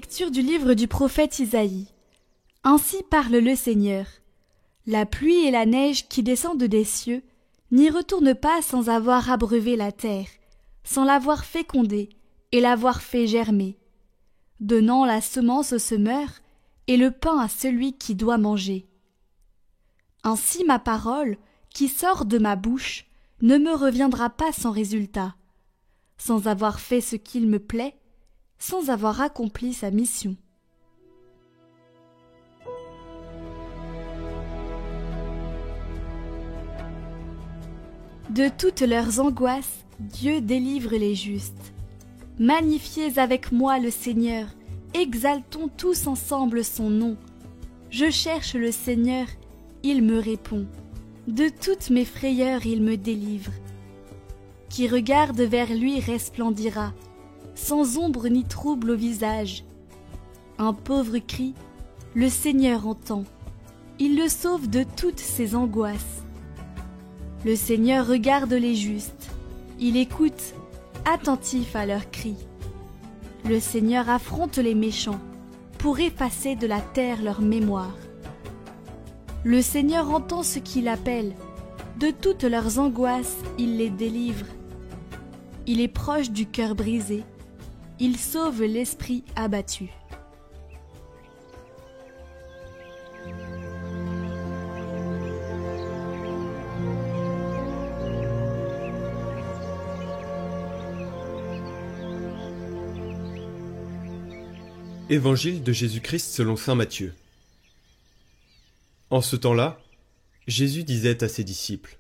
Lecture du livre du prophète Isaïe. Ainsi parle le Seigneur. La pluie et la neige qui descendent des cieux n'y retournent pas sans avoir abreuvé la terre, sans l'avoir fécondée et l'avoir fait germer, donnant la semence au semeur et le pain à celui qui doit manger. Ainsi ma parole, qui sort de ma bouche, ne me reviendra pas sans résultat, sans avoir fait ce qu'il me plaît, sans avoir accompli sa mission. De toutes leurs angoisses, Dieu délivre les justes. Magnifiez avec moi le Seigneur, exaltons tous ensemble son nom. Je cherche le Seigneur, il me répond. De toutes mes frayeurs il me délivre. Qui regarde vers lui resplendira, sans ombre ni trouble au visage. Un pauvre cri, le Seigneur entend. Il le sauve de toutes ses angoisses. Le Seigneur regarde les justes. Il écoute, attentif à leurs cris. Le Seigneur affronte les méchants pour effacer de la terre leur mémoire. Le Seigneur entend ce qu'il appelle. De toutes leurs angoisses, il les délivre. Il est proche du cœur brisé. Il sauve l'esprit abattu. Évangile de Jésus-Christ selon saint Matthieu. En ce temps-là, Jésus disait à ses disciples :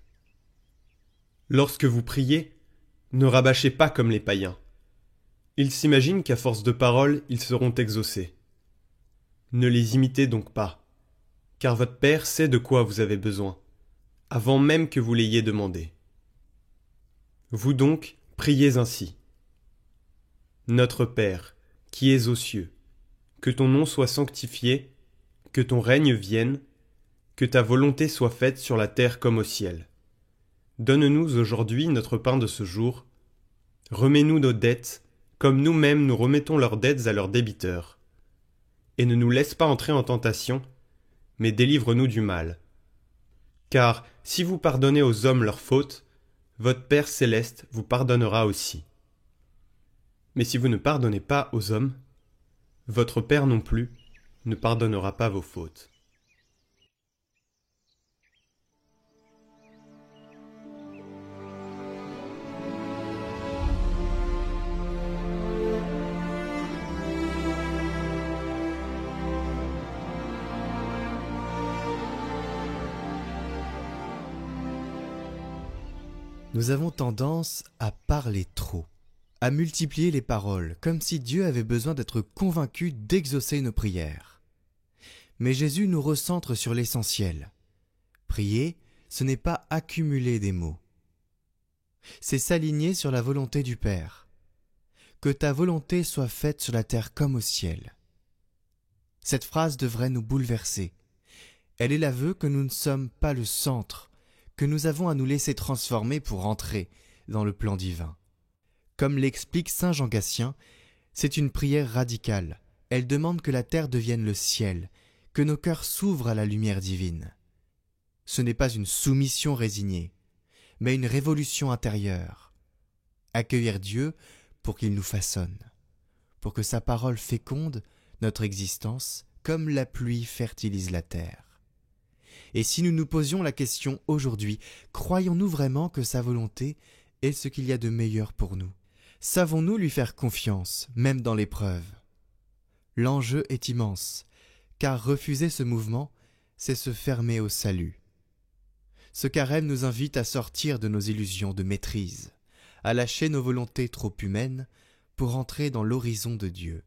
« Lorsque vous priez, ne rabâchez pas comme les païens. Ils s'imaginent qu'à force de paroles, ils seront exaucés. Ne les imitez donc pas, car votre Père sait de quoi vous avez besoin, avant même que vous l'ayez demandé. Vous donc, priez ainsi. Notre Père, qui es aux cieux, que ton nom soit sanctifié, que ton règne vienne, que ta volonté soit faite sur la terre comme au ciel. Donne-nous aujourd'hui notre pain de ce jour. Remets-nous nos dettes, comme nous-mêmes nous remettons leurs dettes à leurs débiteurs. Et ne nous laisse pas entrer en tentation, mais délivre-nous du mal. Car si vous pardonnez aux hommes leurs fautes, votre Père céleste vous pardonnera aussi. Mais si vous ne pardonnez pas aux hommes, votre Père non plus ne pardonnera pas vos fautes. Nous avons tendance à parler trop, à multiplier les paroles, comme si Dieu avait besoin d'être convaincu d'exaucer nos prières. Mais Jésus nous recentre sur l'essentiel. Prier, ce n'est pas accumuler des mots. C'est s'aligner sur la volonté du Père. Que ta volonté soit faite sur la terre comme au ciel. Cette phrase devrait nous bouleverser. Elle est l'aveu que nous ne sommes pas le centre, que nous avons à nous laisser transformer pour entrer dans le plan divin. Comme l'explique saint Jean Gatien, c'est une prière radicale. Elle demande que la terre devienne le ciel, que nos cœurs s'ouvrent à la lumière divine. Ce n'est pas une soumission résignée, mais une révolution intérieure. Accueillir Dieu pour qu'il nous façonne, pour que sa parole féconde notre existence comme la pluie fertilise la terre. Et si nous nous posions la question aujourd'hui, croyons-nous vraiment que sa volonté est ce qu'il y a de meilleur pour nous? Savons-nous lui faire confiance, même dans l'épreuve? L'enjeu est immense, car refuser ce mouvement, c'est se fermer au salut. Ce carême nous invite à sortir de nos illusions de maîtrise, à lâcher nos volontés trop humaines pour entrer dans l'horizon de Dieu.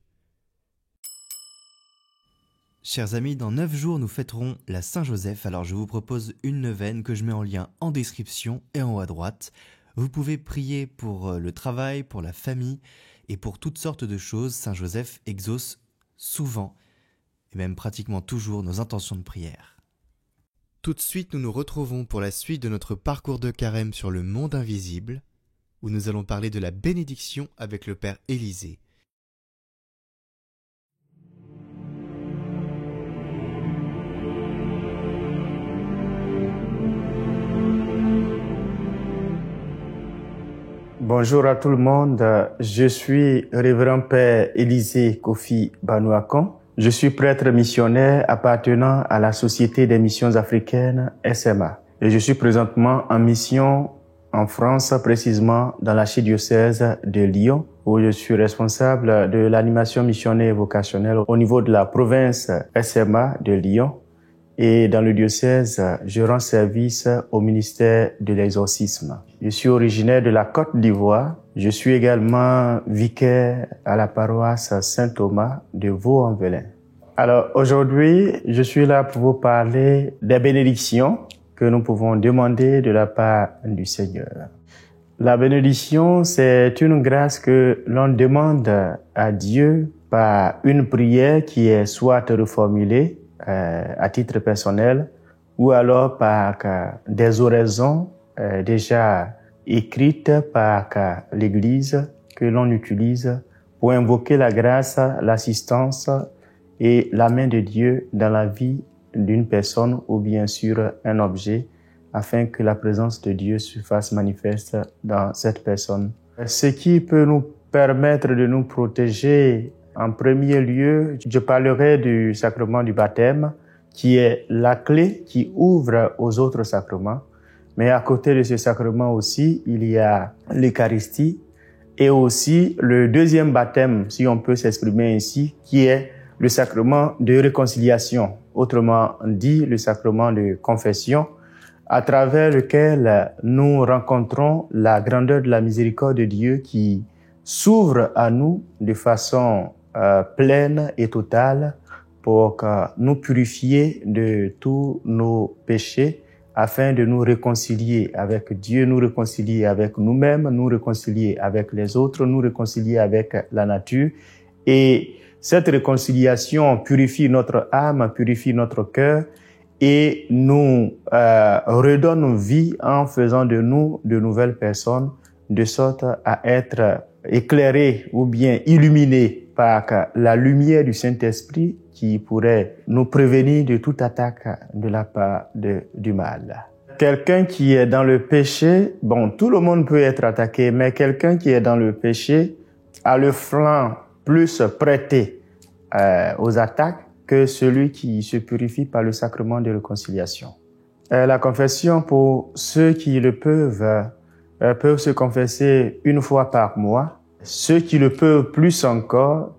Chers amis, dans 9 jours, nous fêterons la Saint-Joseph. Alors je vous propose une neuvaine que je mets en lien en description et en haut à droite. Vous pouvez prier pour le travail, pour la famille et pour toutes sortes de choses. Saint-Joseph exauce souvent et même pratiquement toujours nos intentions de prière. Tout de suite, nous nous retrouvons pour la suite de notre parcours de carême sur le monde invisible, où nous allons parler de la bénédiction avec le Père Élisée. Bonjour à tout le monde. Je suis Révérend Père Élisée Kofi Banouakon. Je suis prêtre missionnaire appartenant à la Société des missions africaines SMA. Et je suis présentement en mission en France, précisément dans l'archidiocèse de Lyon, où je suis responsable de l'animation missionnaire et vocationnelle au niveau de la province SMA de Lyon. Et dans le diocèse, je rends service au ministère de l'exorcisme. Je suis originaire de la Côte d'Ivoire. Je suis également vicaire à la paroisse Saint-Thomas de Vaux-en-Velin. Alors aujourd'hui, je suis là pour vous parler des bénédictions que nous pouvons demander de la part du Seigneur. La bénédiction, c'est une grâce que l'on demande à Dieu par une prière qui est soit reformulée à titre personnel ou alors par des oraisons déjà écrites par l'Église que l'on utilise pour invoquer la grâce, l'assistance et la main de Dieu dans la vie d'une personne ou bien sur un objet afin que la présence de Dieu se fasse manifeste dans cette personne. Ce qui peut nous permettre de nous protéger. En premier lieu, je parlerai du sacrement du baptême, qui est la clé qui ouvre aux autres sacrements. Mais à côté de ce sacrement aussi, il y a l'Eucharistie et aussi le deuxième baptême, si on peut s'exprimer ainsi, qui est le sacrement de réconciliation, autrement dit le sacrement de confession, à travers lequel nous rencontrons la grandeur de la miséricorde de Dieu qui s'ouvre à nous de façon pleine et totale pour nous purifier de tous nos péchés afin de nous réconcilier avec Dieu, nous réconcilier avec nous-mêmes, nous réconcilier avec les autres, nous réconcilier avec la nature. Et cette réconciliation purifie notre âme, purifie notre cœur et nous redonne vie en faisant de nous de nouvelles personnes de sorte à être éclairés ou bien illuminés par la lumière du Saint-Esprit qui pourrait nous prévenir de toute attaque de la part du mal. Quelqu'un qui est dans le péché, bon, tout le monde peut être attaqué, mais quelqu'un qui est dans le péché a le flanc plus prêté aux attaques que celui qui se purifie par le sacrement de réconciliation. La confession, pour ceux qui le peuvent se confesser une fois par mois. Ceux qui le peuvent plus encore,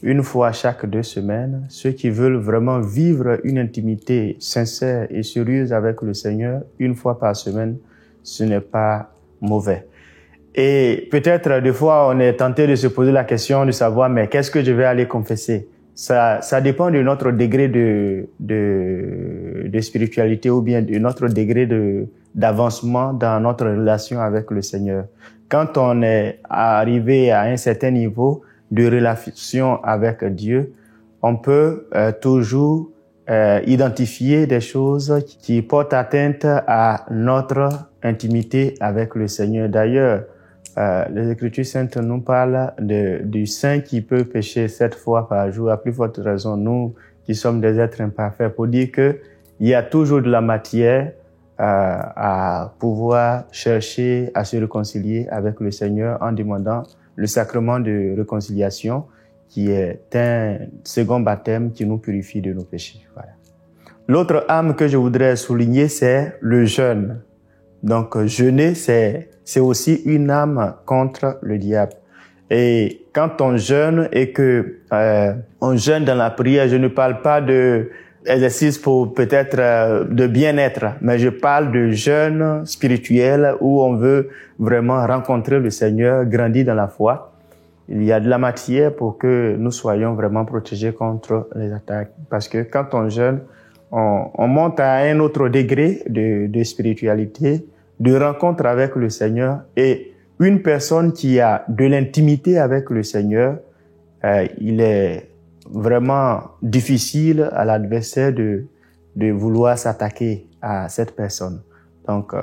une fois chaque 2 semaines. Ceux qui veulent vraiment vivre une intimité sincère et sérieuse avec le Seigneur, une fois par semaine, ce n'est pas mauvais. Et peut-être des fois, on est tenté de se poser la question de savoir, mais qu'est-ce que je vais aller confesser? Ça dépend de notre degré de spiritualité ou bien de notre degré d'avancement dans notre relation avec le Seigneur. Quand on est arrivé à un certain niveau de relation avec Dieu, on peut toujours identifier des choses qui portent atteinte à notre intimité avec le Seigneur. D'ailleurs, les Écritures saintes nous parlent du saint qui peut pécher 7 fois par jour, à plus forte raison nous qui sommes des êtres imparfaits, pour dire que il y a toujours de la matière à pouvoir chercher à se réconcilier avec le Seigneur en demandant le sacrement de réconciliation qui est un second baptême qui nous purifie de nos péchés. Voilà. L'autre âme que je voudrais souligner, c'est le jeûne. Donc jeûner, c'est aussi une âme contre le diable. Et quand on jeûne et que on jeûne dans la prière, je ne parle pas de exercice pour peut-être de bien-être, mais je parle de jeûne spirituel où on veut vraiment rencontrer le Seigneur, grandir dans la foi. Il y a de la matière pour que nous soyons vraiment protégés contre les attaques. Parce que quand on jeûne, on monte à un autre degré de spiritualité, de rencontre avec le Seigneur. Et une personne qui a de l'intimité avec le Seigneur, il est vraiment difficile à l'adversaire de vouloir s'attaquer à cette personne. Donc,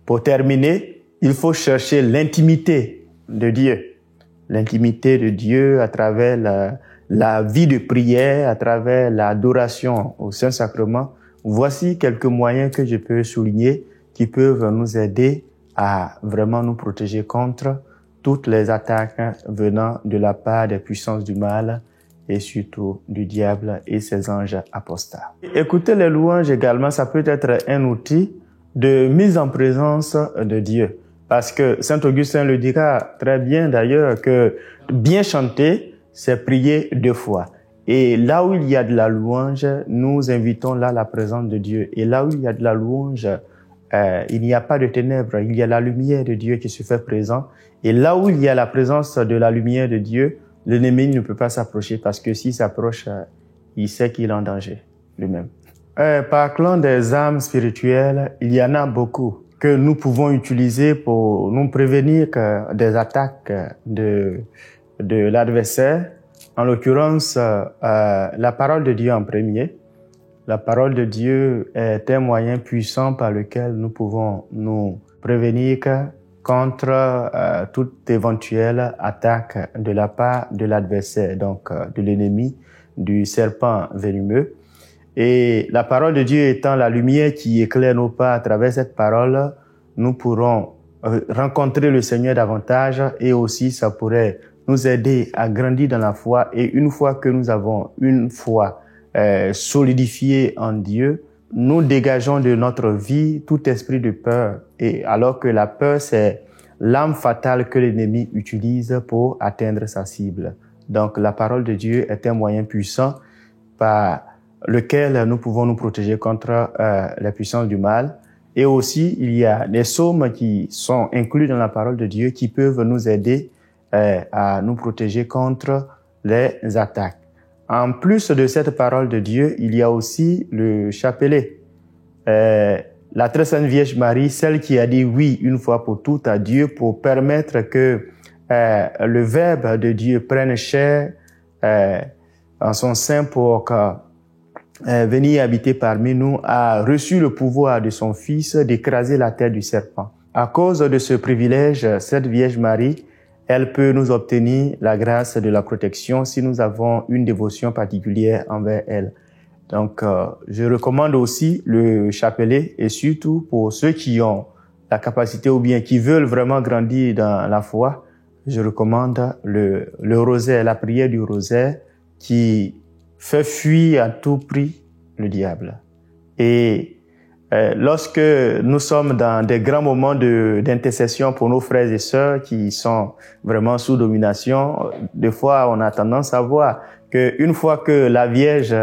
pour terminer, il faut chercher l'intimité de Dieu. L'intimité de Dieu à travers la vie de prière, à travers l'adoration au Saint-Sacrement. Voici quelques moyens que je peux souligner qui peuvent nous aider à vraiment nous protéger contre toutes les attaques venant de la part des puissances du mal et surtout du diable et ses anges apostats. Écouter les louanges également, ça peut être un outil de mise en présence de Dieu. Parce que Saint Augustin le dira très bien d'ailleurs que bien chanter, c'est prier 2 fois. Et là où il y a de la louange, nous invitons là la présence de Dieu. Et là où il y a de la louange, il n'y a pas de ténèbres, il y a la lumière de Dieu qui se fait présent. Et là où il y a la présence de la lumière de Dieu, l'ennemi ne peut pas s'approcher parce que s'il s'approche, il sait qu'il est en danger lui-même. Parlant des armes spirituelles, il y en a beaucoup que nous pouvons utiliser pour nous prévenir des attaques de l'adversaire. En l'occurrence, la parole de Dieu en premier. La parole de Dieu est un moyen puissant par lequel nous pouvons nous prévenir contre toute éventuelle attaque de la part de l'adversaire, donc de l'ennemi, du serpent venimeux. Et la parole de Dieu étant la lumière qui éclaire nos pas, à travers cette parole, nous pourrons rencontrer le Seigneur davantage et aussi ça pourrait nous aider à grandir dans la foi. Et une fois que nous avons une foi solidifiée en Dieu, nous dégageons de notre vie tout esprit de peur. Et alors que la peur, c'est l'arme fatale que l'ennemi utilise pour atteindre sa cible. Donc la parole de Dieu est un moyen puissant par lequel nous pouvons nous protéger contre la puissance du mal. Et aussi, il y a des psaumes qui sont inclus dans la parole de Dieu qui peuvent nous aider à nous protéger contre les attaques. En plus de cette parole de Dieu, il y a aussi le chapelet. La très sainte Vierge Marie, celle qui a dit oui une fois pour toutes à Dieu pour permettre que le Verbe de Dieu prenne chair en son sein pour venir habiter parmi nous, a reçu le pouvoir de son Fils d'écraser la tête du serpent. À cause de ce privilège, cette Vierge Marie, elle peut nous obtenir la grâce de la protection si nous avons une dévotion particulière envers elle. Donc, je recommande aussi le chapelet et surtout pour ceux qui ont la capacité ou bien qui veulent vraiment grandir dans la foi, je recommande le rosaire, la prière du rosaire qui fait fuir à tout prix le diable. Et lorsque nous sommes dans des grands moments d'intercession pour nos frères et sœurs qui sont vraiment sous domination, des fois on a tendance à voir qu'une fois que la Vierge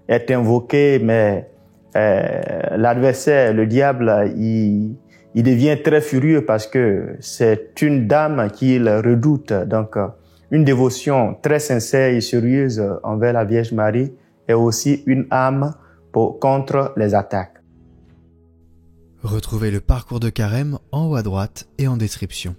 est invoquée, mais l'adversaire, le diable, il devient très furieux parce que c'est une dame qu'il redoute. Donc, une dévotion très sincère et sérieuse envers la Vierge Marie est aussi une arme contre les attaques. Retrouvez le parcours de Carême en haut à droite et en description.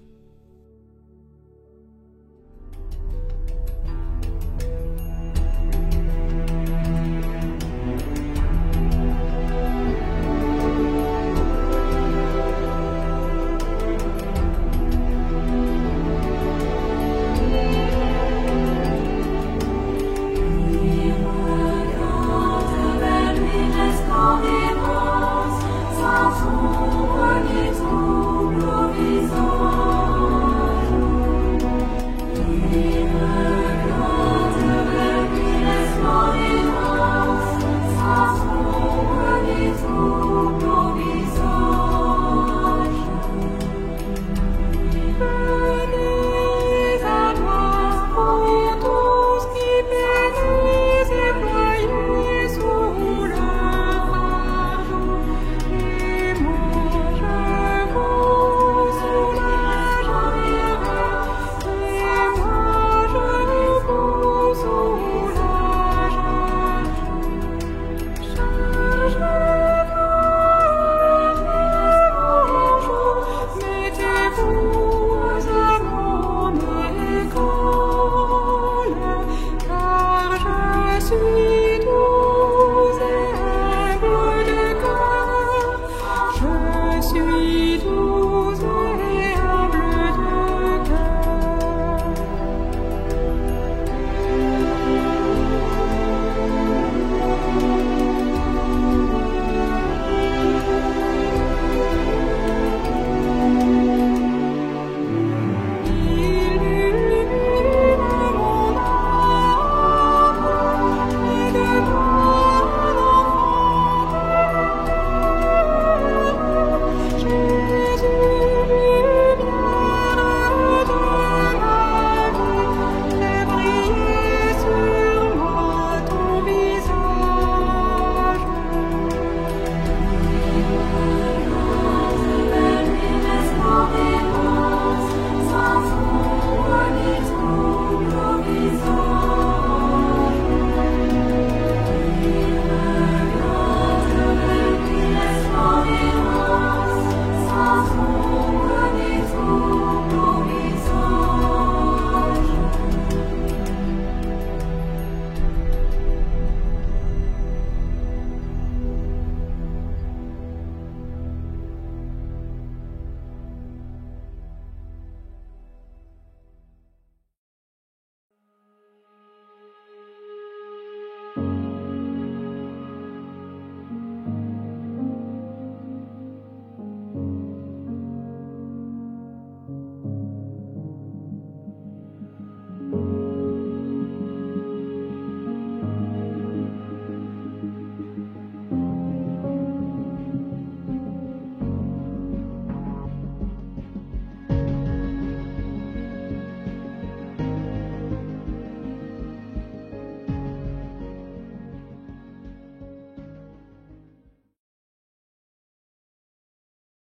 Mettez-vous